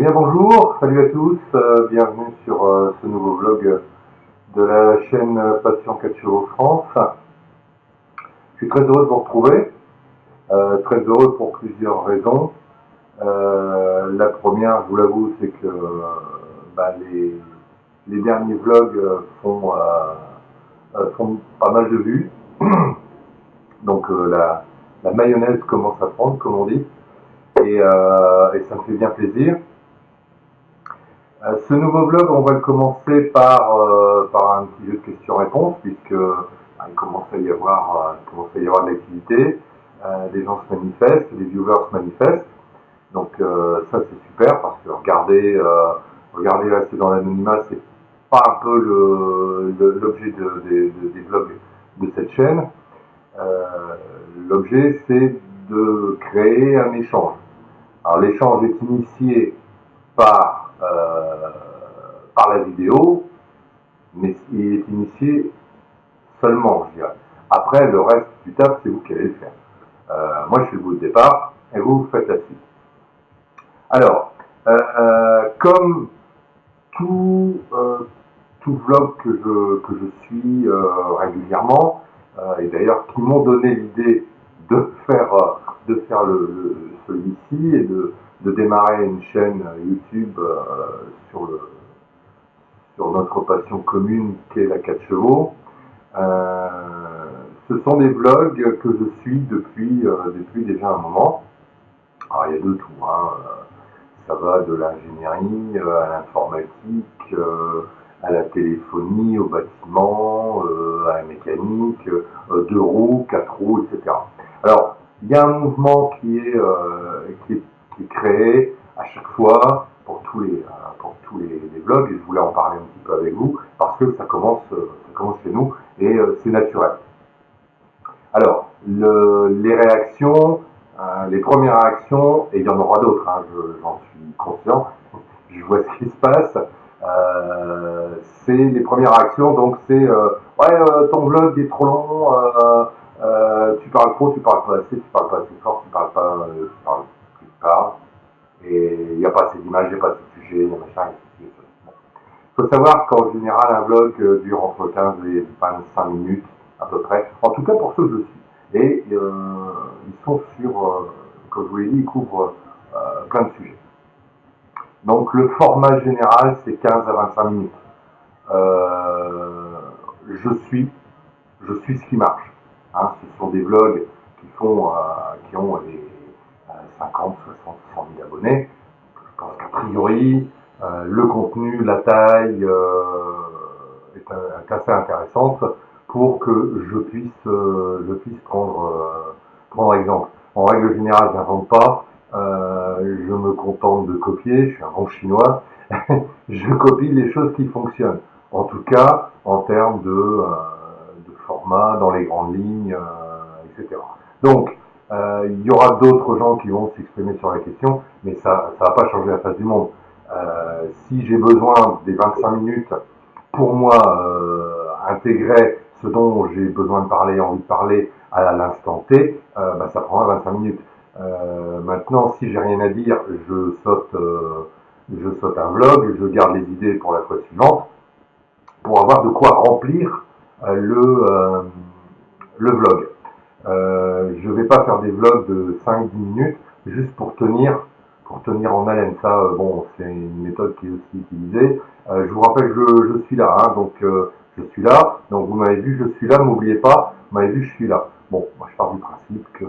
Eh bien bonjour, salut à tous, bienvenue sur ce nouveau vlog de la chaîne Passion 4 chevaux France. Je suis très heureux de vous retrouver, très heureux pour plusieurs raisons. La première, je vous l'avoue, c'est que les derniers vlogs font pas mal de vues, donc la mayonnaise commence à prendre, comme on dit, et ça me fait bien plaisir. Ce nouveau vlog, on va le commencer par un petit jeu de questions-réponses, puisque il commence à y avoir de l'activité, des gens se manifestent, des viewers se manifestent, donc ça c'est super, parce que regardez rester dans l'anonymat, c'est pas un peu l'objet des vlogs de cette chaîne. L'objet c'est de créer un échange. Alors l'échange est initié par la vidéo, mais il est initié seulement, je dirais. Après, le reste du taf, c'est vous qui allez le faire. Moi, je suis le bout de départ, et vous faites la suite. Alors, comme tout vlog que je suis régulièrement, et d'ailleurs qui m'ont donné l'idée de faire celui-ci et de démarrer une chaîne YouTube sur notre passion commune qu'est la 4 chevaux. Ce sont des vlogs que je suis depuis déjà un moment. Alors il y a de tout, hein. Ça va de l'ingénierie à l'informatique, à la téléphonie, au bâtiment, à la mécanique, 2 roues, 4 roues, etc. Alors, il y a un mouvement qui est créé à chaque fois pour tous les vlogs, et je voulais en parler un petit peu avec vous, parce que ça commence chez nous, et c'est naturel. Alors, les réactions, les premières réactions, et il y en aura d'autres, hein, j'en suis conscient, je vois ce qui se passe. C'est les premières réactions, donc c'est ouais, ton vlog est trop long, tu parles trop, tu parles pas assez, tu parles pas assez fort, tu parles plus tard, et il n'y a pas assez d'images, il n'y a pas assez de sujets, il y a machin, et bon. Il faut savoir qu'en général, un vlog dure entre 15 et 25 minutes à peu près, en tout cas pour ceux que je suis. Et ils sont comme je vous l'ai dit, ils couvrent plein de sujets. Donc le format général, c'est 15 à 25 minutes. Euh, je suis ce qui marche. Hein. Ce sont des vlogs qui ont les 50, 60, 100 000 abonnés. Je pense qu'a priori, le contenu, la taille est assez intéressante pour que je puisse prendre exemple. En règle générale, je n'invente pas. Je me contente de copier. Je suis un bon chinois. Je copie les choses qui fonctionnent. En tout cas, en termes de format, dans les grandes lignes, etc. Donc, il y aura d'autres gens qui vont s'exprimer sur la question, mais ça va pas changer la face du monde. Si j'ai besoin des 25 minutes pour moi intégrer ce dont j'ai besoin de parler, envie de parler à l'instant T, ça prendra 25 minutes. Maintenant, si j'ai rien à dire, je saute un vlog, je garde les idées pour la fois suivante, pour avoir de quoi remplir le vlog. Je vais pas faire des vlogs de 5-10 minutes juste pour tenir en haleine. Ça, bon, c'est une méthode qui est aussi utilisée. Je vous rappelle que je suis là, hein, donc je suis là. Donc vous m'avez vu, je suis là. N'oubliez pas, vous m'avez vu, je suis là. Bon, moi je pars du principe que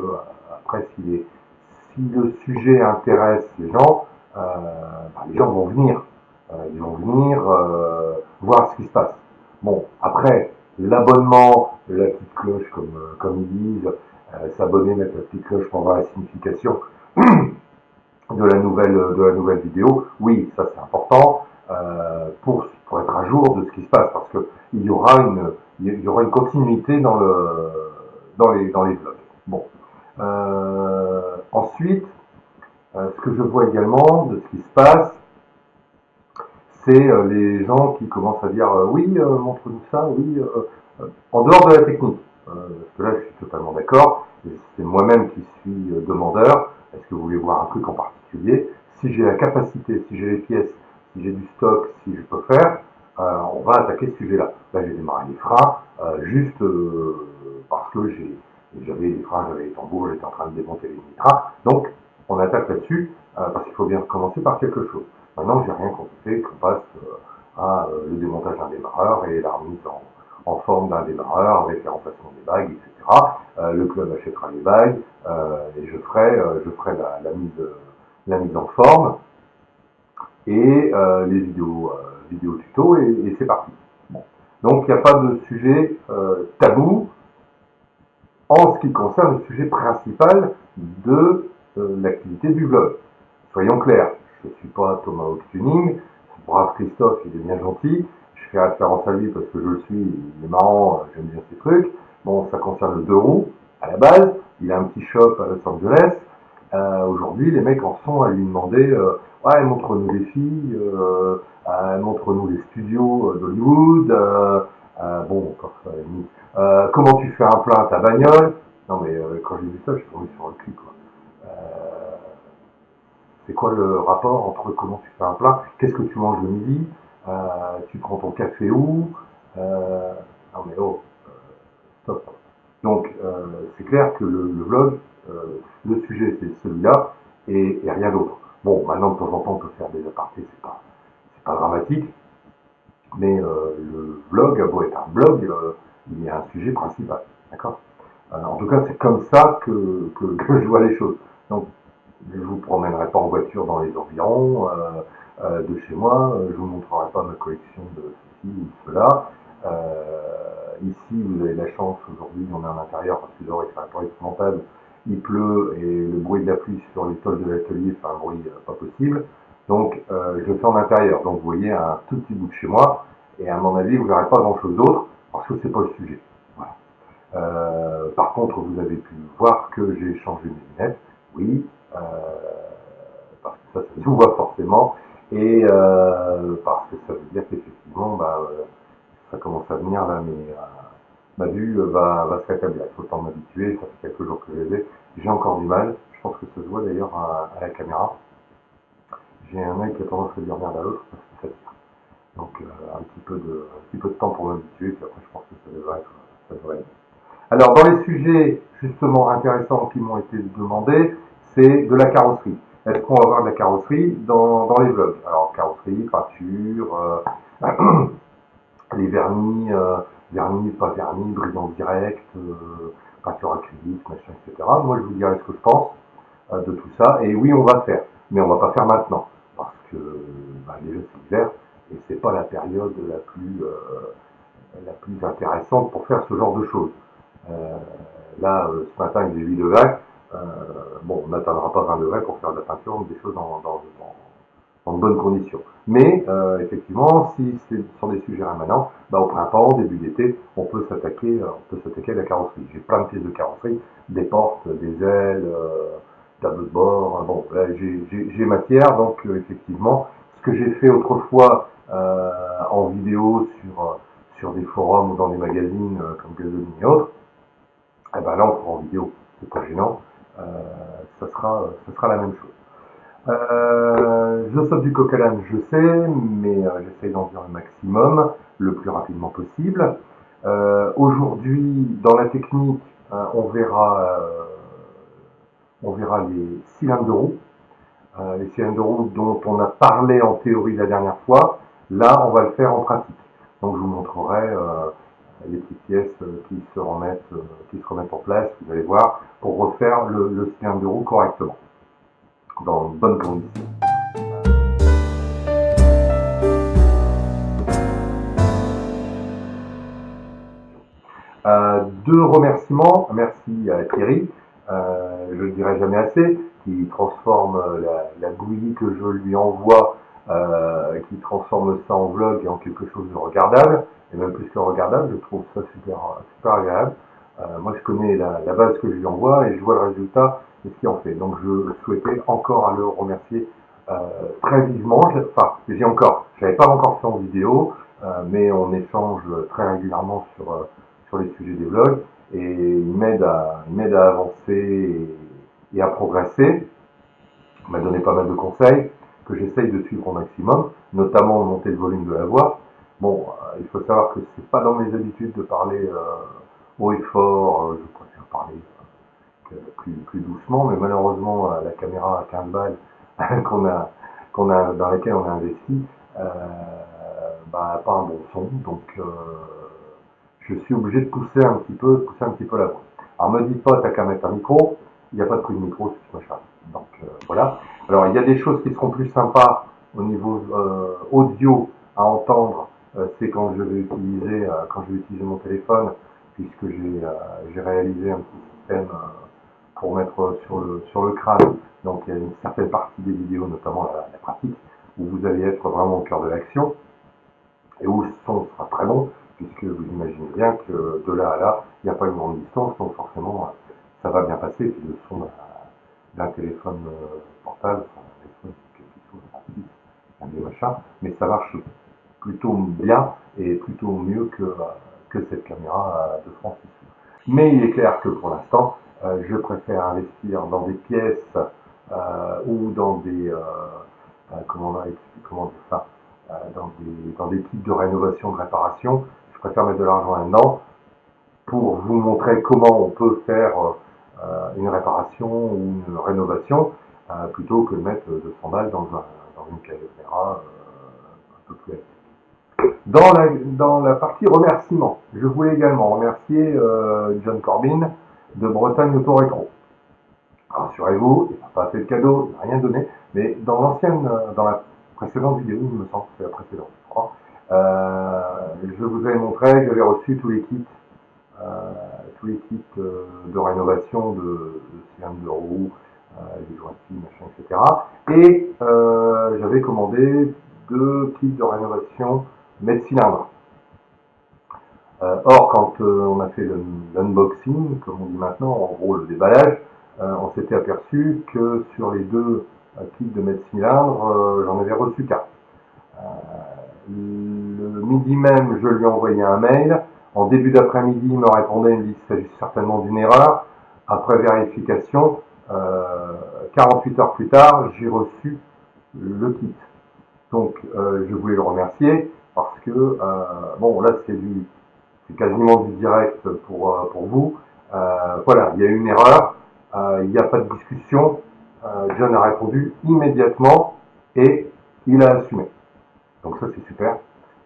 après, si le sujet intéresse les gens vont venir. Ils vont venir voir ce qui se passe. Bon, après, l'abonnement, la petite cloche, comme ils disent, s'abonner, mettre la petite cloche pour voir la signification de la nouvelle vidéo. Oui, ça c'est important pour être à jour de ce qui se passe, parce que il y aura une continuité dans les vlogs. Bon. Ensuite, ce que je vois également de ce qui se passe, c'est les gens qui commencent à dire oui, montre-nous ça, oui, en dehors de la technique. Parce que là, je suis totalement d'accord. C'est moi-même qui suis demandeur. Est-ce que vous voulez voir un truc en particulier? si j'ai la capacité, si j'ai les pièces, si j'ai du stock, si je peux faire, on va attaquer ce sujet-là. Là, j'ai démarré les freins, juste parce que j'avais les freins, j'avais les tambours, j'étais en train de démonter les nitras. Donc, on attaque là-dessus, parce qu'il faut bien commencer par quelque chose. Maintenant, j'ai rien contre le fait qu'on passe à le démontage d'un démarreur et la remise en forme d'un démarreur avec les remplacements des bagues, etc. Le club achètera les bagues et je ferai la mise en forme et les vidéos tuto et c'est parti. Bon. Donc il n'y a pas de sujet tabou en ce qui concerne le sujet principal de l'activité du vlog. Soyons clairs, je ne suis pas Tomahawk Tuning, ce brave Christophe, il est bien gentil, je fais référence à lui parce que je le suis, il est marrant, j'aime bien ses trucs. Bon, ça concerne le 2 roues, à la base, il a un petit shop à Los Angeles. Aujourd'hui, les mecs en sont à lui demander ouais, montre-nous les filles, montre-nous les studios d'Hollywood, bon, encore ça, comment tu fais un plein à ta bagnole. Non mais quand j'ai vu ça, je suis tombé sur le cul, quoi. C'est quoi le rapport entre comment tu fais un plat, qu'est-ce que tu manges le midi, tu prends ton café où, non mais oh, stop. Donc c'est clair que le vlog, le sujet c'est celui-là et rien d'autre. Bon, maintenant de temps en temps on peut faire des apartés, c'est pas dramatique, mais le vlog a beau être un blog, il y a un sujet principal, d'accord. En tout cas, c'est comme ça que je vois les choses. Donc, je ne vous promènerai pas en voiture dans les environs de chez moi. Je ne vous montrerai pas ma collection de ceci ou de cela. Ici, vous avez la chance, aujourd'hui, on est en intérieur parce que dehors, il fait un temps épouvantable. Il pleut et le bruit de la pluie sur les toits de l'atelier fait un bruit pas possible. Donc, je le fais en intérieur. Donc, vous voyez un tout petit bout de chez moi. Et à mon avis, vous ne verrez pas grand-chose d'autre parce que c'est pas le sujet. Voilà. Par contre, vous avez pu voir que j'ai changé mes lunettes. Oui, parce que ça se voit forcément. Et parce que ça veut dire qu'effectivement, ça commence à venir là, mais ma vue va se rétablir. Il faut le temps de m'habituer. Ça fait quelques jours que je les ai. J'ai encore du mal. Je pense que ça se voit d'ailleurs à la caméra. J'ai un œil qui a tendance à dormir vers l'autre parce que ça tire. Donc un petit peu de temps pour m'habituer. Puis après, je pense que ça devrait être. Alors, dans les sujets justement intéressants qui m'ont été demandés, c'est de la carrosserie. Est-ce qu'on va avoir de la carrosserie dans les vlogs? Alors, carrosserie, peinture, les vernis, pas vernis, brisant direct, peinture acrylique, machin, etc. Moi, je vous dirai ce que je pense de tout ça. Et oui, on va faire, mais on va pas faire maintenant parce que déjà c'est l'hiver et c'est pas la période la plus intéressante pour faire ce genre de choses. Euh, Là, ce matin, il faisait 8 degrés. Euh, bon, on n'atteindra pas 20 degrés pour faire de la peinture ou des choses dans de bonnes conditions. Mais effectivement, si ce sont des sujets rémanents, au printemps, début d'été, on peut s'attaquer à la carrosserie. J'ai plein de pièces de carrosserie, des portes, des ailes, tableau de bord. Bon, là, j'ai matière, donc effectivement, ce que j'ai fait autrefois en vidéo sur des forums ou dans des magazines comme Gasoline et autres, eh ben là on fera en vidéo, c'est pas gênant, ça sera la même chose. Je saute du coq à l'âne, je sais, mais j'essaye d'en dire le maximum, le plus rapidement possible. Aujourd'hui, dans la technique, on verra les cylindres de roue. Les cylindres de roue dont on a parlé en théorie la dernière fois. Là, on va le faire en pratique. Donc, je vous montrerai les petites pièces qui se remettent en place, vous allez voir, pour refaire le cylindre de roue correctement, dans de bonnes conditions. Deux remerciements. Merci à Thierry, je ne le dirai jamais assez, qui transforme la bouillie que je lui envoie, qui transforme ça en vlog et en quelque chose de regardable, et même plus que regardable, je trouve ça super agréable. Moi je connais la base que je lui envoie et je vois le résultat de ce qu'il en fait. Donc je souhaitais encore le remercier très vivement. J'avais pas encore fait en vidéo, mais on échange très régulièrement sur les sujets des vlogs et il m'aide à avancer et à progresser. m'a donné pas mal de conseils que j'essaye de suivre au maximum, notamment monter le volume de la voix. Bon, il faut savoir que c'est pas dans mes habitudes de parler haut et fort, je préfère parler plus doucement, mais malheureusement la caméra à 15 balles dans laquelle on a investi, n'a pas un bon son, donc je suis obligé de pousser un petit peu la voix. Alors me dites pas t'as qu'à mettre un micro, il n'y a pas de prix de micro, c'est pas cher. Donc voilà. Alors il y a des choses qui seront plus sympas au niveau audio à entendre, c'est quand je vais utiliser mon téléphone, puisque j'ai réalisé un petit système pour mettre sur le crâne. Donc il y a une certaine partie des vidéos, notamment la pratique, où vous allez être vraiment au cœur de l'action et où le son sera très bon, puisque vous imaginez bien que de là à là, il n'y a pas une grande distance, donc forcément ça va bien passer. Puis le son d'un téléphone portable, enfin, un téléphone qui soit un fixe, des machins, mais ça marche plutôt bien et plutôt mieux que cette caméra de Francis. Mais il est clair que pour l'instant, je préfère investir dans des pièces ou dans des comment dire ça, dans des types de rénovation, de réparation. Je préfère mettre de l'argent là-dedans pour vous montrer comment on peut faire une réparation ou une rénovation plutôt que de mettre 200 balles dans une caméra un peu plus active. Dans la partie remerciement, je voulais également remercier John Corbin de Bretagne Auto Rétro. Rassurez-vous, il n'a pas fait de cadeau, il n'a rien donné, mais dans la précédente vidéo, il me semble que c'est la précédente, je crois, je vous avais montré que j'avais reçu tous les kits de rénovation de cylindres de roue, des jointilles, machin, etc. Et j'avais commandé 2 kits de rénovation mètre cylindre. Or, quand on a fait l'unboxing, comme on dit maintenant, en gros le déballage, on s'était aperçu que sur les 2 kits de mètre cylindre, j'en avais reçu 4. Le midi même, je lui ai envoyé un mail. En début d'après-midi, il me répondait, il me dit qu'il s'agit certainement d'une erreur. Après vérification, 48 heures plus tard, j'ai reçu le kit. Donc, je voulais le remercier parce que, bon, là, c'est quasiment du direct pour vous. Voilà, il y a eu une erreur, il n'y a pas de discussion. John a répondu immédiatement et il a assumé. Donc ça c'est super.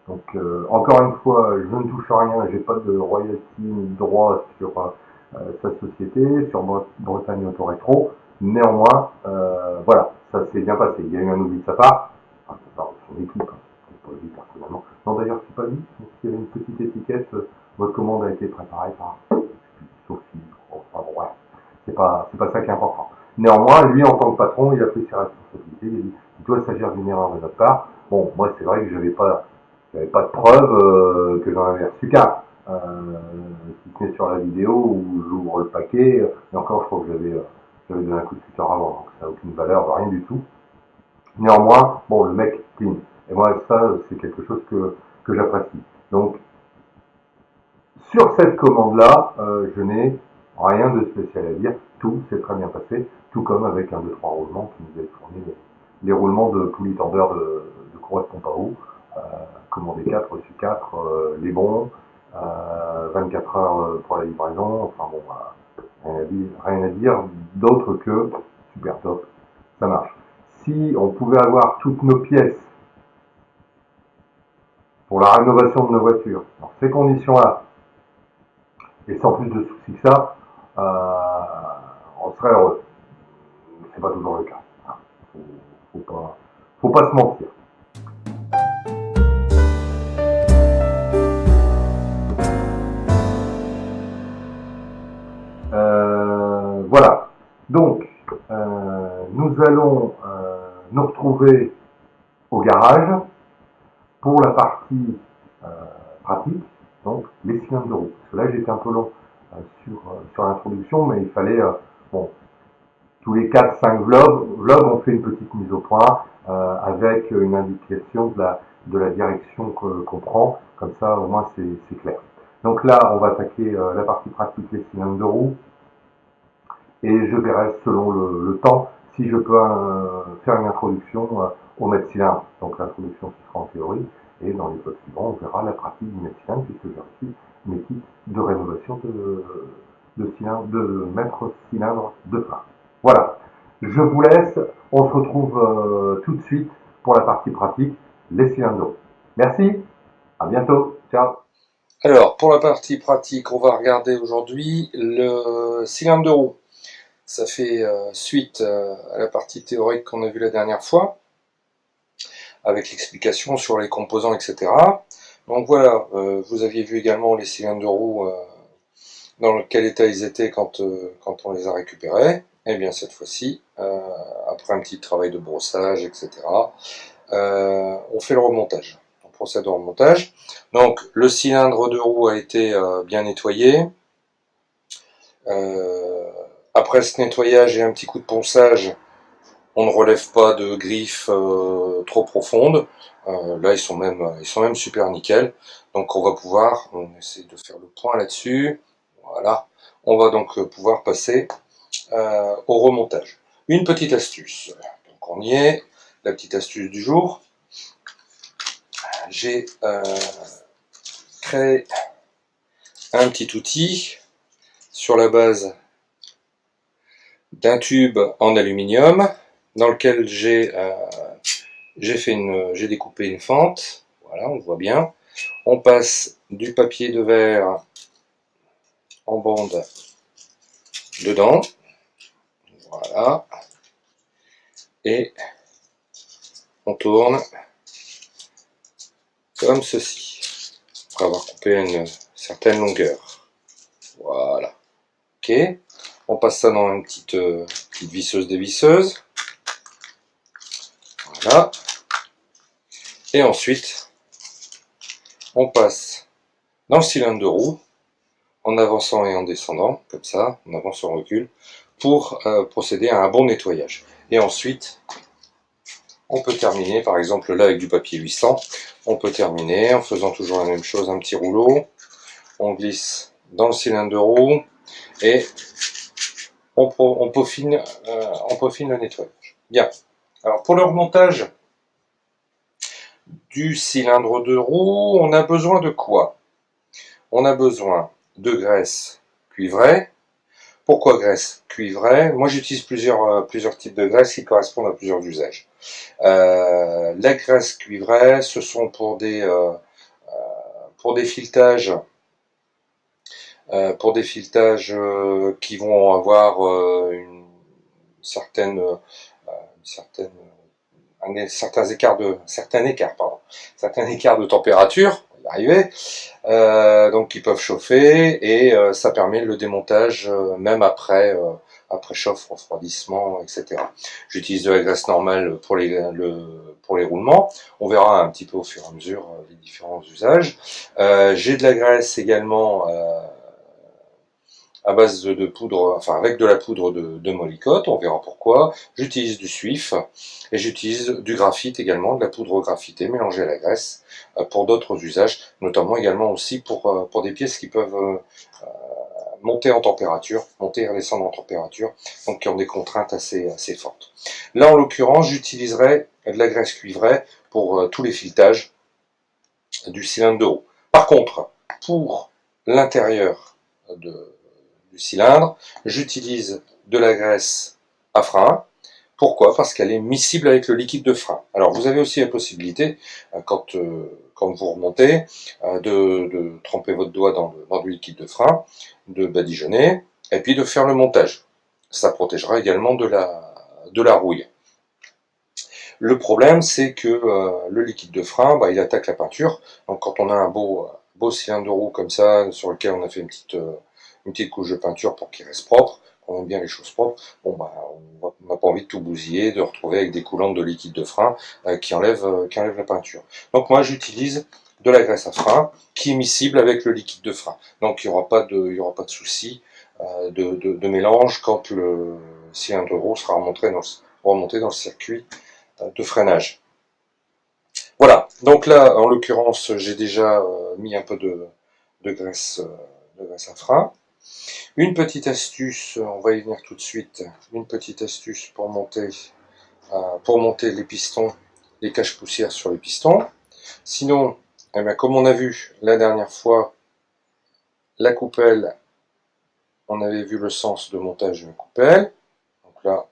Donc encore une fois, je ne touche à rien, j'ai pas de royalty ni de droit sur sa société, sur Bretagne Auto Rétro. Néanmoins, voilà, ça s'est bien passé. Il y a eu un oubli de sa part, enfin, de son équipe, c'est pas lui personnellement. Non d'ailleurs c'est pas lui, il y avait une petite étiquette, votre commande a été préparée par Sophie, enfin bon, ouais, c'est pas ça qui est important. Néanmoins, lui en tant que patron, il a pris ses responsabilités, il a dit, il doit s'agir d'une erreur de notre part. Bon, moi c'est vrai que j'avais pas de preuve que j'en avais reçu qu'un. Si ce n'est sur la vidéo où j'ouvre le paquet, et encore je crois que j'avais donné un coup de cutter avant, donc ça n'a aucune valeur, rien du tout. Néanmoins, bon, le mec clean. Et moi, ça, c'est quelque chose que j'apprécie. Donc, sur cette commande-là, je n'ai rien de spécial à dire. Tout s'est très bien passé, tout comme avec un 2-3 roulements qui nous avait fourni les roulements de poulie tendeur de courroie de pompe à eau. Commandé 4, reçu 4, les bons, 24 heures pour la livraison. Enfin bon, rien à dire d'autre que super top, ça marche. Si on pouvait avoir toutes nos pièces pour la rénovation de nos voitures dans ces conditions-là, et sans plus de soucis que ça, on serait heureux. C'est pas toujours le cas. Faut pas se mentir. Voilà. Donc, nous allons nous retrouver au garage pour la partie pratique, donc les cylindres de roue. Parce que là, j'étais un peu long sur l'introduction, mais il fallait, bon, tous les 4-5 vlogs, on fait une petite mise au point avec une indication de la direction qu'on prend. Comme ça, au moins, c'est clair. Donc là, on va attaquer la partie pratique, les cylindres de roue. Et je verrai selon le temps si je peux faire une introduction au mètre cylindre, donc l'introduction qui sera en théorie, et dans l'épisode suivant, on verra la pratique du mètre cylindre, puisque j'ai reçu une équipe de rénovation de mètre cylindre de frein. Voilà, je vous laisse, on se retrouve tout de suite pour la partie pratique, les cylindres. Merci, à bientôt, ciao. Alors, pour la partie pratique, on va regarder aujourd'hui le cylindre de roue. Ça fait suite à la partie théorique qu'on a vue la dernière fois, avec l'explication sur les composants, etc. Donc voilà, vous aviez vu également les cylindres de roue, dans quel état ils étaient quand on les a récupérés. Et bien cette fois-ci, après un petit travail de brossage, etc., on fait le remontage. On procède au remontage. Donc le cylindre de roue a été bien nettoyé. Après ce nettoyage et un petit coup de ponçage, on ne relève pas de griffes trop profondes. Là, ils sont même super nickel. Donc, on essaie de faire le point là-dessus. Voilà. On va donc pouvoir passer au remontage. Une petite astuce. Donc, on y est. La petite astuce du jour. J'ai créé un petit outil sur la base d'un tube en aluminium dans lequel j'ai découpé une fente. Voilà, on voit bien. On passe du papier de verre en bande dedans. Voilà. Et on tourne comme ceci. Après avoir coupé une certaine longueur. Voilà. Ok. On passe ça dans une petite visseuse dévisseuse. Voilà. Et ensuite, on passe dans le cylindre de roue, en avançant et en descendant, comme ça, on avance, on recule, pour procéder à un bon nettoyage. Et ensuite, on peut terminer, par exemple là avec du papier 800, on peut terminer en faisant toujours la même chose, un petit rouleau, on glisse dans le cylindre de roue et on peaufine le nettoyage. Bien. Alors pour le remontage du cylindre de roue, on a besoin de quoi? On a besoin de graisse cuivrée. Pourquoi graisse cuivrée? Moi j'utilise plusieurs types de graisse qui correspondent à plusieurs usages. La graisse cuivrée, ce sont pour des filetages, qui vont avoir certaine, certaine, certains écarts de température, on va y arriver, donc qui peuvent chauffer et ça permet le démontage même après chauffe, refroidissement, etc. J'utilise de la graisse normale pour les roulements. On verra un petit peu au fur et à mesure les différents usages. J'ai de la graisse également à base de poudre, enfin avec de la poudre de molycote, on verra pourquoi. J'utilise du suif et j'utilise du graphite également, de la poudre graphitée mélangée à la graisse pour d'autres usages, notamment également aussi pour des pièces qui peuvent monter en température, monter et redescendre en température, donc qui ont des contraintes assez fortes. Là en l'occurrence, j'utiliserai de la graisse cuivrée pour tous les filetages du cylindre de roue. Par contre, pour l'intérieur du cylindre, j'utilise de la graisse à frein. Pourquoi? Parce qu'elle est miscible avec le liquide de frein. Alors vous avez aussi la possibilité, quand vous remontez, de tremper votre doigt dans du liquide de frein, de badigeonner, et puis de faire le montage. Ça protégera également de la rouille. Le problème, c'est que le liquide de frein, il attaque la peinture. Donc quand on a un beau cylindre de roue comme ça, sur lequel on a fait une petite couche de peinture pour qu'il reste propre, on aime bien les choses propres, on n'a pas envie de tout bousiller, de retrouver avec des coulantes de liquide de frein qui enlèvent la peinture. Donc moi j'utilise de la graisse à frein qui est miscible avec le liquide de frein. Donc il n'y aura pas de souci de mélange quand le cylindre de roue sera remonté dans le circuit de freinage. Voilà, donc là en l'occurrence j'ai déjà mis un peu de graisse à frein. Une petite astuce, on va y venir tout de suite, une petite astuce pour monter les pistons, les cache-poussières sur les pistons. Sinon, eh bien, comme on a vu la dernière fois, la coupelle, on avait vu le sens de montage d'une coupelle. Donc là,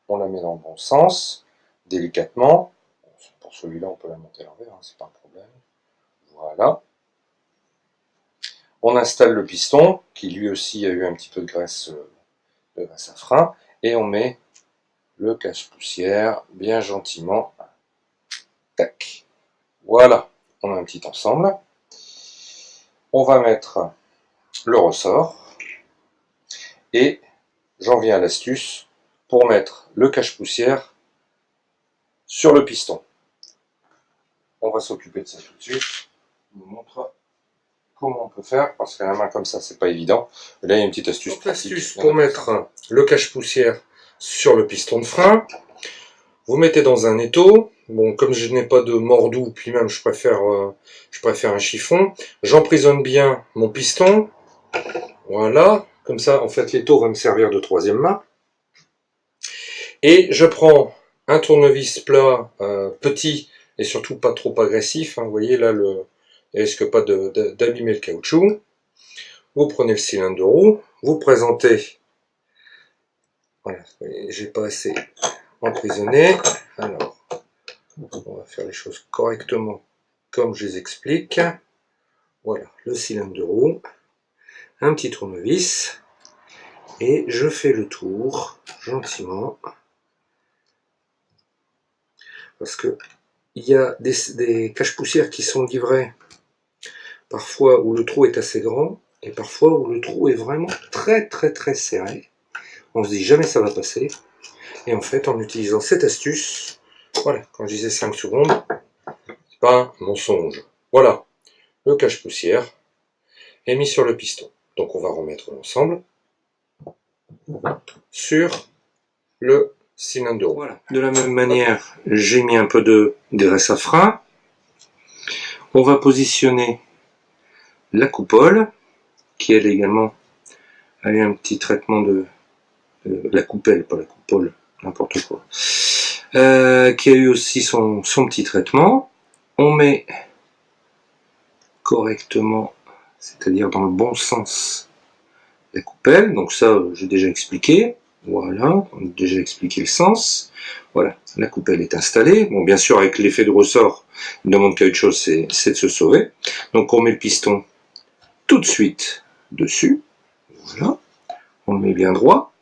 on la met dans le bon sens, délicatement. Pour celui-là, on peut la monter à l'envers, hein, c'est pas un problème. Voilà. On installe le piston, qui lui aussi a eu un petit peu de graisse à frein, et on met le cache-poussière bien gentiment. Tac. Voilà, on a un petit ensemble. On va mettre le ressort, et j'en viens à l'astuce pour mettre le cache-poussière sur le piston. On va s'occuper de ça tout de suite. Je vous montre comment on peut faire, parce qu'à la main comme ça, c'est pas évident. Là, il y a une petite astuce. Donc, l'astuce pour mettre le cache-poussière sur le piston de frein, vous mettez dans un étau. Bon, comme je n'ai pas de mordou, puis même je préfère un chiffon, j'emprisonne bien mon piston. Voilà, comme ça, en fait, l'étau va me servir de troisième main. Et je prends un tournevis plat petit et surtout pas trop agressif. Hein, vous voyez là, il risque pas d'abîmer le caoutchouc. Vous prenez le cylindre de roue, vous présentez. Voilà, j'ai pas assez emprisonné. Alors, on va faire les choses correctement comme je les explique. Voilà, le cylindre de roue, un petit tournevis, et je fais le tour gentiment. Parce que il y a des cache-poussières qui sont livrées parfois où le trou est assez grand et parfois où le trou est vraiment très serré. On se dit jamais ça va passer. Et en fait, en utilisant cette astuce, voilà, quand je disais 5 secondes, c'est pas un mensonge. Voilà, le cache-poussière est mis sur le piston. Donc on va remettre l'ensemble sur le cylindre de roue. Voilà. De la même manière, j'ai mis un peu de graisse à frein. On va positionner la coupole, qui elle également a eu un petit traitement de la coupelle, pas la coupole, n'importe quoi, qui a eu aussi son petit traitement. On met correctement, c'est-à-dire dans le bon sens, la coupelle. Donc ça, j'ai déjà expliqué. Voilà, on a déjà expliqué le sens. Voilà, la coupelle est installée. Bon, bien sûr, avec l'effet de ressort, il demande qu'à une chose, c'est de se sauver. Donc on met le piston tout de suite dessus. Voilà, on le met bien droit.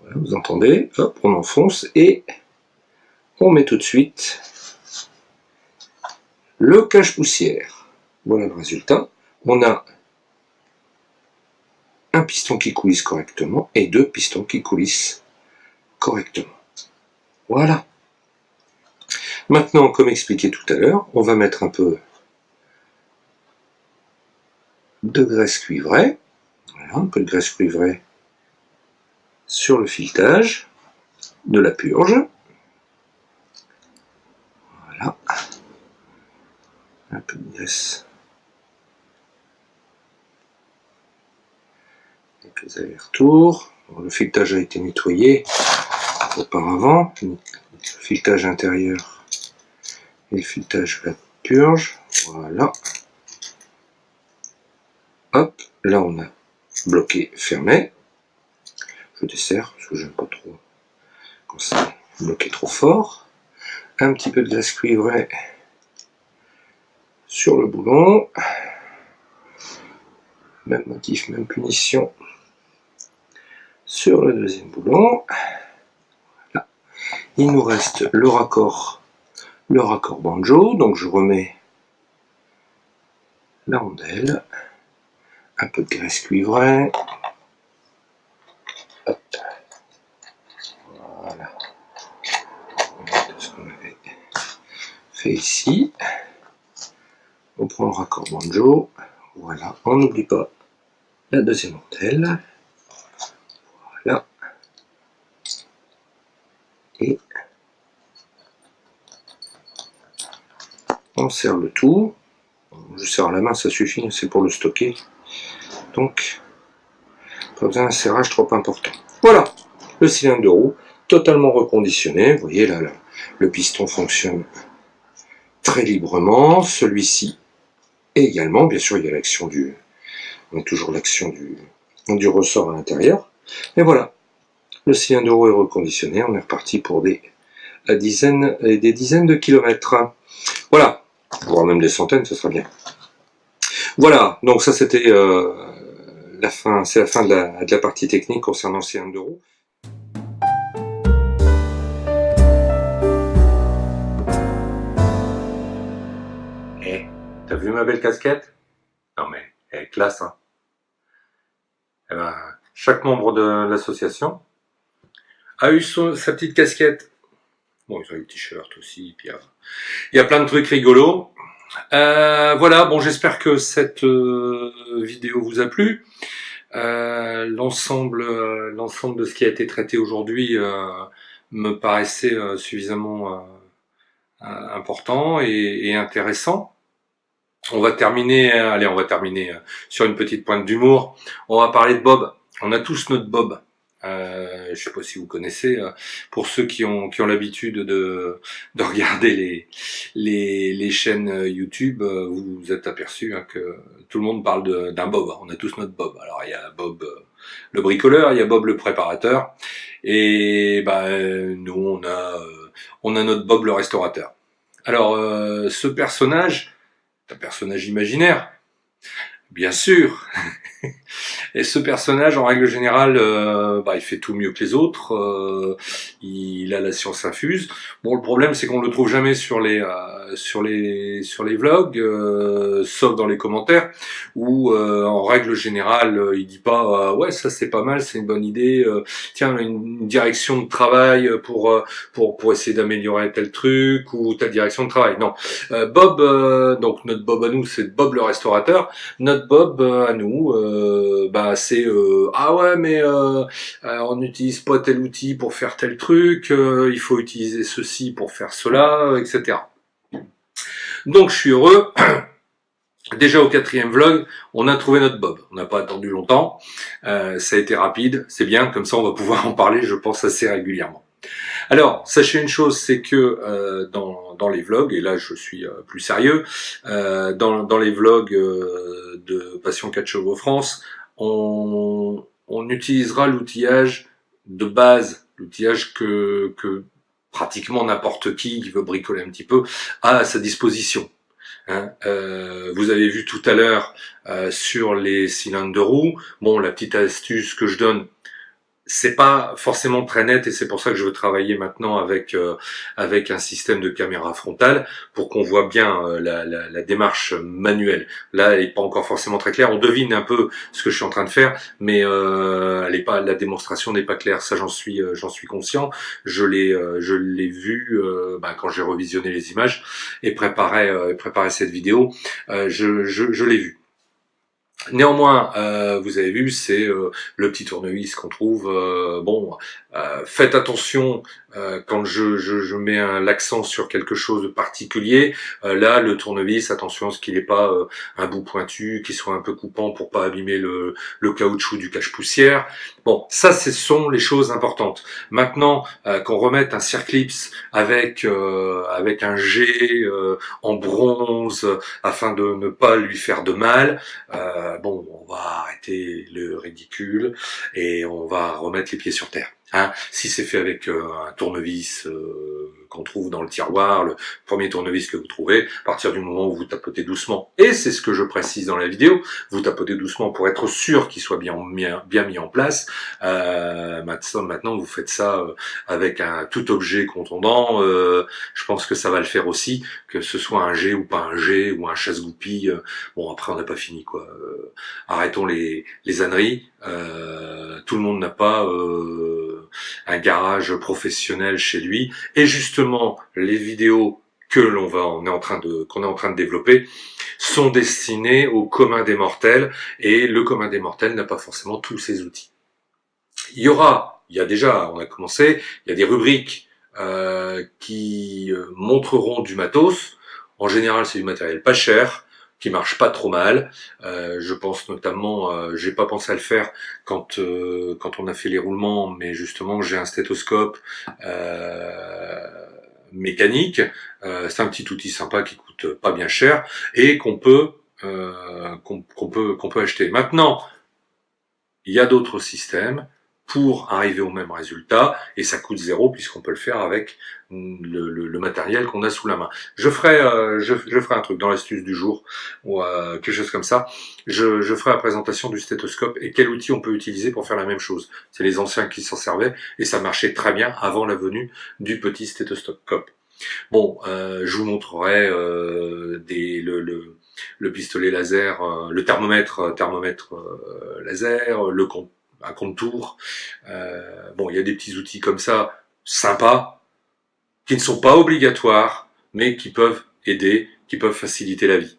Voilà, vous entendez, hop, on enfonce et on met tout de suite le cache-poussière. Voilà le résultat. On a un piston qui coulisse correctement et deux pistons qui coulissent correctement. Voilà. Maintenant, comme expliqué tout à l'heure, on va mettre un peu de graisse cuivrée. Voilà, un peu de graisse cuivrée sur le filetage de la purge. Voilà. Un peu de graisse. Quelques allers-retours. Le filetage a été nettoyé auparavant. Le filetage intérieur et le filetage de la purge. Voilà. Hop, là on a bloqué, fermé. Je desserre parce que j'aime pas trop quand c'est bloqué trop fort. Un petit peu de graisse cuivrée sur le boulon. Même motif, même punition sur le deuxième boulon. Là. Il nous reste le raccord banjo. Donc je remets la rondelle. Un peu de graisse cuivrée. Hop. Voilà. Tout ce qu'on avait fait ici. On prend le raccord banjo. Voilà. On n'oublie pas la deuxième rondelle. Voilà. Et on serre le tout. Je serre à la main, ça suffit, c'est pour le stocker. Donc, pas besoin d'un serrage trop important. Voilà, le cylindre de roue, totalement reconditionné. Vous voyez là, le piston fonctionne très librement. Celui-ci également, bien sûr, il y a l'action on a toujours l'action du ressort à l'intérieur. Et voilà, le cylindre de roue est reconditionné. On est reparti pour des dizaines de kilomètres. Voilà, voire même des centaines, ce sera bien. Voilà, donc ça c'était la fin, c'est la fin de la partie technique concernant le cylindre de roue. Eh, t'as vu ma belle casquette? Non mais, elle est classe, hein. Eh ben, chaque membre de l'association a eu sa petite casquette. Bon, ils ont eu le t-shirt aussi, puis il y a plein de trucs rigolos. Voilà, bon, j'espère que cette vidéo vous a plu. L'ensemble de ce qui a été traité aujourd'hui me paraissait suffisamment important et intéressant. On va terminer sur une petite pointe d'humour. On va parler de Bob. On a tous notre Bob. Je sais pas si vous connaissez. Pour ceux qui ont l'habitude de regarder les chaînes YouTube, vous vous êtes aperçu que tout le monde parle d'un Bob. On a tous notre Bob. Alors il y a Bob le bricoleur, il y a Bob le préparateur, et nous on a notre Bob le restaurateur. Alors ce personnage, c'est un personnage imaginaire, bien sûr. Et ce personnage, en règle générale, il fait tout mieux que les autres. Il a la science infuse. Bon, le problème, c'est qu'on le trouve jamais sur les vlogs, sauf dans les commentaires, où en règle générale, il dit pas ouais, ça c'est pas mal, c'est une bonne idée. Tiens, une direction de travail pour essayer d'améliorer tel truc ou telle direction de travail. Non, Bob, donc notre Bob à nous, c'est Bob le restaurateur. Notre Bob à nous, c'est ah ouais, mais on n'utilise pas tel outil pour faire tel truc, il faut utiliser ceci pour faire cela, etc. Donc je suis heureux. Déjà au 4e vlog, on a trouvé notre Bob. On n'a pas attendu longtemps, ça a été rapide, c'est bien, comme ça on va pouvoir en parler, je pense, assez régulièrement. Alors, sachez une chose, c'est que dans les vlogs, et là je suis plus sérieux, dans les vlogs de Passion 4 Chevaux France, on utilisera l'outillage de base, l'outillage que pratiquement n'importe qui veut bricoler un petit peu a à sa disposition. Vous avez vu tout à l'heure sur les cylindres de roue, bon, la petite astuce que je donne, c'est pas forcément très net et c'est pour ça que je veux travailler maintenant avec un système de caméra frontale pour qu'on voit bien la démarche manuelle. Là, elle est pas encore forcément très claire. On devine un peu ce que je suis en train de faire, mais la démonstration n'est pas claire. Ça, j'en suis conscient. Je l'ai vu quand j'ai revisionné les images et préparé cette vidéo. Je l'ai vu. Néanmoins, vous avez vu, c'est le petit tournevis qu'on trouve. Faites attention quand je mets l'accent sur quelque chose de particulier. Là, le tournevis, attention à ce qu'il n'ait pas un bout pointu, qu'il soit un peu coupant pour pas abîmer le caoutchouc du cache-poussière. Bon, ça, ce sont les choses importantes. Maintenant, qu'on remette un Circlips avec un G en bronze afin de ne pas lui faire de mal. On va arrêter le ridicule et on va remettre les pieds sur terre. Si c'est fait avec un tournevis qu'on trouve dans le tiroir, le premier tournevis que vous trouvez, à partir du moment où vous tapotez doucement, et c'est ce que je précise dans la vidéo, vous tapotez doucement pour être sûr qu'il soit bien mis en place. Maintenant, vous faites ça avec un tout objet contondant. Je pense que ça va le faire aussi, que ce soit un G ou pas un G ou un chasse-goupille. Après, on n'a pas fini, quoi. Arrêtons les âneries. Tout le monde n'a pas un garage professionnel chez lui, et justement les vidéos qu'on est en train de développer sont destinées au commun des mortels, et le commun des mortels n'a pas forcément tous ces outils. On a commencé, il y a des rubriques qui montreront du matos. En général, c'est du matériel pas cher, qui marche pas trop mal. Je pense notamment, j'ai pas pensé à le faire quand on a fait les roulements, mais justement j'ai un stéthoscope mécanique. C'est un petit outil sympa qui coûte pas bien cher et qu'on peut acheter. Maintenant, il y a d'autres systèmes pour arriver au même résultat et ça coûte zéro puisqu'on peut le faire avec le matériel qu'on a sous la main. Je ferai un truc dans l'astuce du jour ou quelque chose comme ça. Je ferai la présentation du stéthoscope et quel outil on peut utiliser pour faire la même chose. C'est les anciens qui s'en servaient et ça marchait très bien avant la venue du petit stéthoscope. Bon, je vous montrerai le pistolet laser, le thermomètre laser, un compte-tour. Bon, il y a des petits outils comme ça, sympas, qui ne sont pas obligatoires, mais qui peuvent aider, qui peuvent faciliter la vie.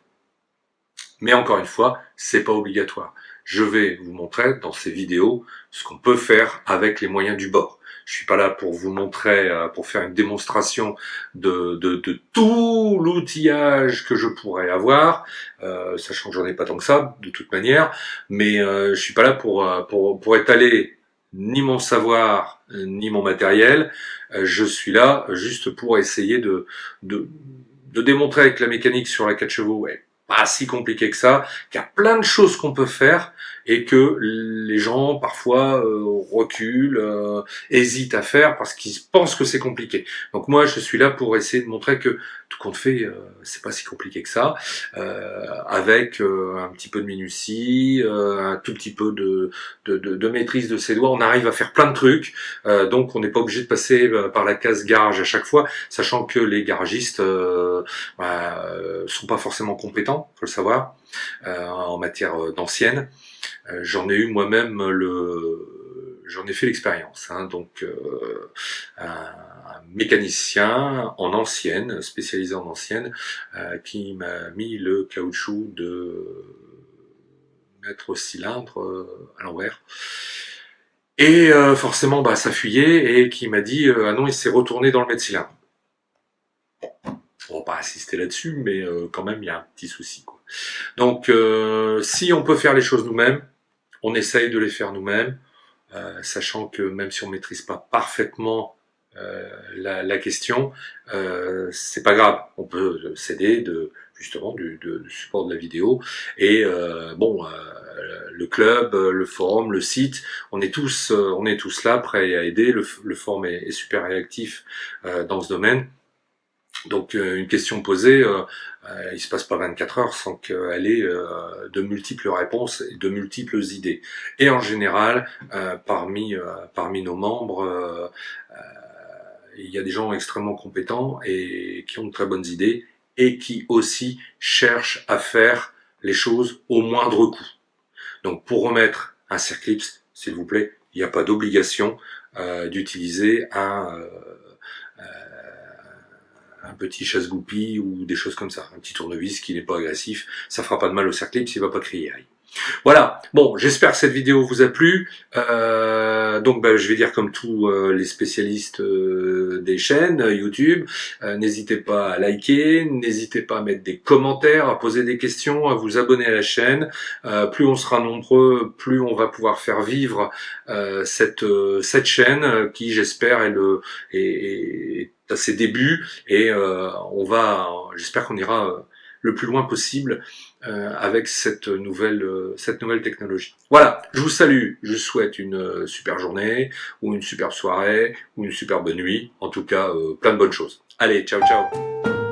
Mais encore une fois, c'est pas obligatoire. Je vais vous montrer dans ces vidéos ce qu'on peut faire avec les moyens du bord. Je suis pas là pour vous montrer, pour faire une démonstration de tout l'outillage que je pourrais avoir, sachant que j'en ai pas tant que ça, de toute manière. Mais je suis pas là pour étaler ni mon savoir ni mon matériel. Je suis là juste pour essayer de démontrer avec la mécanique sur la 4 chevaux est pas si compliqué que ça, qu'il y a plein de choses qu'on peut faire et que les gens parfois reculent, hésitent à faire parce qu'ils pensent que c'est compliqué. Donc moi je suis là pour essayer de montrer que tout compte fait c'est pas si compliqué que ça, avec un petit peu de minutie, un tout petit peu de maîtrise de ses doigts, on arrive à faire plein de trucs, donc on n'est pas obligé de passer par la case garage à chaque fois, sachant que les garagistes sont pas forcément compétents, faut le savoir, en matière d'ancienne. J'en ai eu moi-même j'en ai fait l'expérience, hein, donc un mécanicien en ancienne, spécialisé en ancienne, qui m'a mis le caoutchouc de mettre cylindre à l'envers. Et forcément, ça fuyait, et qui m'a dit ah non, il s'est retourné dans le mètre-cylindre. On va pas insister là-dessus, mais quand même, il y a un petit souci, quoi. Donc, si on peut faire les choses nous-mêmes, on essaye de les faire nous-mêmes, sachant que même si on maîtrise pas parfaitement la question, c'est pas grave. On peut s'aider justement du support de la vidéo. Et le club, le forum, le site, on est tous là prêts à aider. Le forum est super réactif dans ce domaine. Donc une question posée, il se passe pas 24 heures sans qu'elle ait de multiples réponses et de multiples idées. Et en général, parmi nos membres, il y a des gens extrêmement compétents et qui ont de très bonnes idées et qui aussi cherchent à faire les choses au moindre coût. Donc pour remettre un Circlips, s'il vous plaît, il n'y a pas d'obligation d'utiliser un petit chasse-goupille ou des choses comme ça, un petit tournevis qui n'est pas agressif, ça fera pas de mal au Circlips, il va pas crier. Voilà, bon, j'espère que cette vidéo vous a plu. Donc je vais dire comme tous les spécialistes des chaînes YouTube, n'hésitez pas à liker, n'hésitez pas à mettre des commentaires, à poser des questions, à vous abonner à la chaîne. Plus on sera nombreux, plus on va pouvoir faire vivre cette chaîne qui, j'espère, est à ses débuts, et j'espère qu'on ira le plus loin possible avec cette nouvelle technologie. Voilà, je vous salue, je vous souhaite une super journée, ou une super soirée, ou une superbe nuit, en tout cas plein de bonnes choses. Allez, ciao ciao.